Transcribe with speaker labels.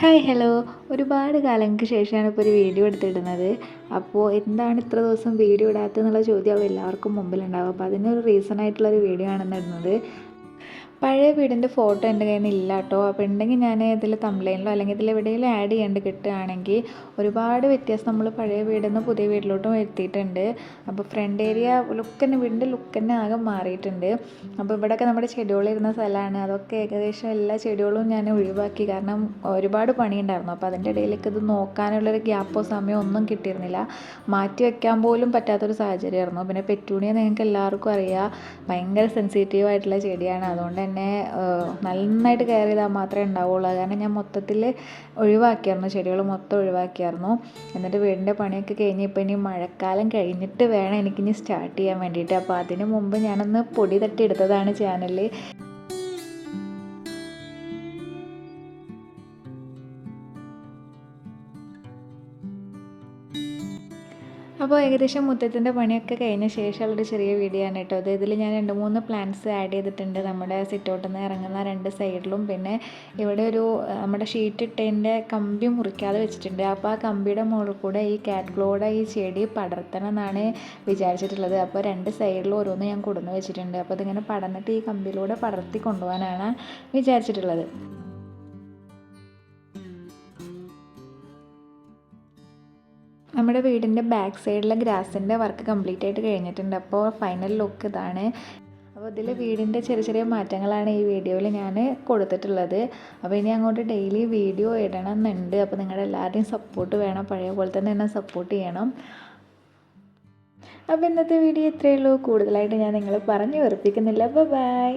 Speaker 1: Hi hello. ഒരുപാട് കാലങ്ങൾക്ക് ശേഷമാണ് ഇപ്പോൾ ഒരു വീഡിയോ എടുത്തിടുന്നത്. അപ്പോൾ എന്താണ് ഇത്ര ദിവസം വീഡിയോ ഇടാത്തതെന്നുള്ള ചോദ്യം എല്ലാവർക്കും മുമ്പിലുണ്ടാവും. അപ്പോൾ അതിനൊരു റീസൺ ആയിട്ടുള്ളൊരു വീഡിയോ ആണ് ഇടുന്നത്. പഴയ വീടിൻ്റെ ഫോട്ടോ എൻ്റെ കയ്യിൽ നിന്ന് ഇല്ല കേട്ടോ. അപ്പോൾ ഉണ്ടെങ്കിൽ ഞാൻ ഇതിൽ തംബ്നെയിലിലോ അല്ലെങ്കിൽ ഇതിൽ എവിടെയെങ്കിലും ആഡ് ചെയ്യേണ്ടി കിട്ടുകയാണെങ്കിൽ ഒരുപാട് വ്യത്യാസം നമ്മൾ പഴയ വീടിൽ നിന്ന് പുതിയ വീട്ടിലോട്ടും വരുത്തിയിട്ടുണ്ട്. അപ്പോൾ ഫ്രണ്ട് ഏരിയ ലുക്ക് തന്നെ, വീടിൻ്റെ ലുക്ക് തന്നെ ആകെ മാറിയിട്ടുണ്ട്. അപ്പോൾ ഇവിടെയൊക്കെ നമ്മുടെ ചെടികളിരുന്ന സ്ഥലമാണ്. അതൊക്കെ ഏകദേശം എല്ലാ ചെടികളും ഞാൻ ഒഴിവാക്കി, കാരണം ഒരുപാട് പണിയുണ്ടായിരുന്നു. അപ്പോൾ അതിൻ്റെ ഇടയിലേക്ക് ഇത് നോക്കാനുള്ളൊരു ഗ്യാപ്പോ സമയമോ ഒന്നും കിട്ടിയിരുന്നില്ല. മാറ്റി വെക്കാൻ പോലും പറ്റാത്തൊരു സാഹചര്യമായിരുന്നു. പിന്നെ പെറ്റൂണിയ നിങ്ങൾക്ക് എല്ലാവർക്കും അറിയാം, ഭയങ്കര സെൻസിറ്റീവ് ആയിട്ടുള്ള ചെടിയാണ്. അതുകൊണ്ട് തന്നെ നന്നായിട്ട് കെയർ ചെയ്താൽ മാത്രമേ ഉണ്ടാവുള്ളൂ. കാരണം ഞാൻ മൊത്തത്തിൽ ഒഴിവാക്കിയായിരുന്നു, ചെടികൾ മൊത്തം ഒഴിവാക്കിയായിരുന്നു. എന്നിട്ട് വീടിൻ്റെ പണിയൊക്കെ കഴിഞ്ഞ് ഇപ്പോൾ ഇനി മഴക്കാലം കഴിഞ്ഞിട്ട് വേണം എനിക്കിനി സ്റ്റാർട്ട് ചെയ്യാൻ വേണ്ടിയിട്ട്. അപ്പോൾ അതിന് മുമ്പ് ഞാനൊന്ന് പൊടി തട്ടി എടുത്തതാണ് ചാനലിൽ. അപ്പോൾ ഏകദേശം മുറ്റത്തിൻ്റെ പണിയൊക്കെ കഴിഞ്ഞ ശേഷമുള്ളൊരു ചെറിയ വീഡിയോ ആണ് കേട്ടോ. ഇതിൽ ഞാൻ 2-3 പ്ലാന്റ്സ് ആഡ് ചെയ്തിട്ടുണ്ട്. നമ്മുടെ സിറ്റൗട്ടിൽ നിന്ന് ഇറങ്ങുന്ന 2 സൈഡിലും. പിന്നെ ഇവിടെ ഒരു നമ്മുടെ ഷീറ്റ് ഇട്ടതിൻ്റെ കമ്പി മുറിക്കാതെ വെച്ചിട്ടുണ്ട്. അപ്പോൾ ആ കമ്പിയുടെ മുകളിൽ കൂടെ ഈ കാറ്റ് ഗ്ലോയുടെ ഈ ചെടി പടർത്തണം എന്നാണ് വിചാരിച്ചിട്ടുള്ളത്. അപ്പോൾ 2 സൈഡിലും ഓരോന്ന് ഞാൻ കൊടുന്ന് വെച്ചിട്ടുണ്ട്. അപ്പോൾ ഇതിങ്ങനെ പടർന്നിട്ട് ഈ കമ്പിയിലൂടെ പടർത്തി കൊണ്ടുപോകാനാണ് വിചാരിച്ചിട്ടുള്ളത്. നമ്മുടെ വീടിൻ്റെ ബാക്ക് സൈഡിലെ ഗ്രാസിൻ്റെ വർക്ക് കംപ്ലീറ്റ് ആയിട്ട് കഴിഞ്ഞിട്ടുണ്ട്. അപ്പോൾ ഫൈനൽ ലുക്ക് ഇതാണ്. അപ്പോൾ ഇതിൽ വീടിൻ്റെ ചെറിയ ചെറിയ മാറ്റങ്ങളാണ് ഈ വീഡിയോയിൽ ഞാൻ കൊടുത്തിട്ടുള്ളത്. അപ്പോൾ ഇനി അങ്ങോട്ട് ഡെയിലി വീഡിയോ ഇടണം എന്നുണ്ട്. അപ്പോൾ നിങ്ങളുടെ എല്ലാവരുടെയും സപ്പോർട്ട് വേണം, പഴയ പോലെ തന്നെ എന്നെ സപ്പോർട്ട് ചെയ്യണം. അപ്പോൾ ഇന്നത്തെ വീഡിയോ ഇത്രയേ ഉള്ളൂ. കൂടുതലായിട്ട് ഞാൻ നിങ്ങളെ പറഞ്ഞു വെറുപ്പിക്കുന്നില്ല. ബൈ.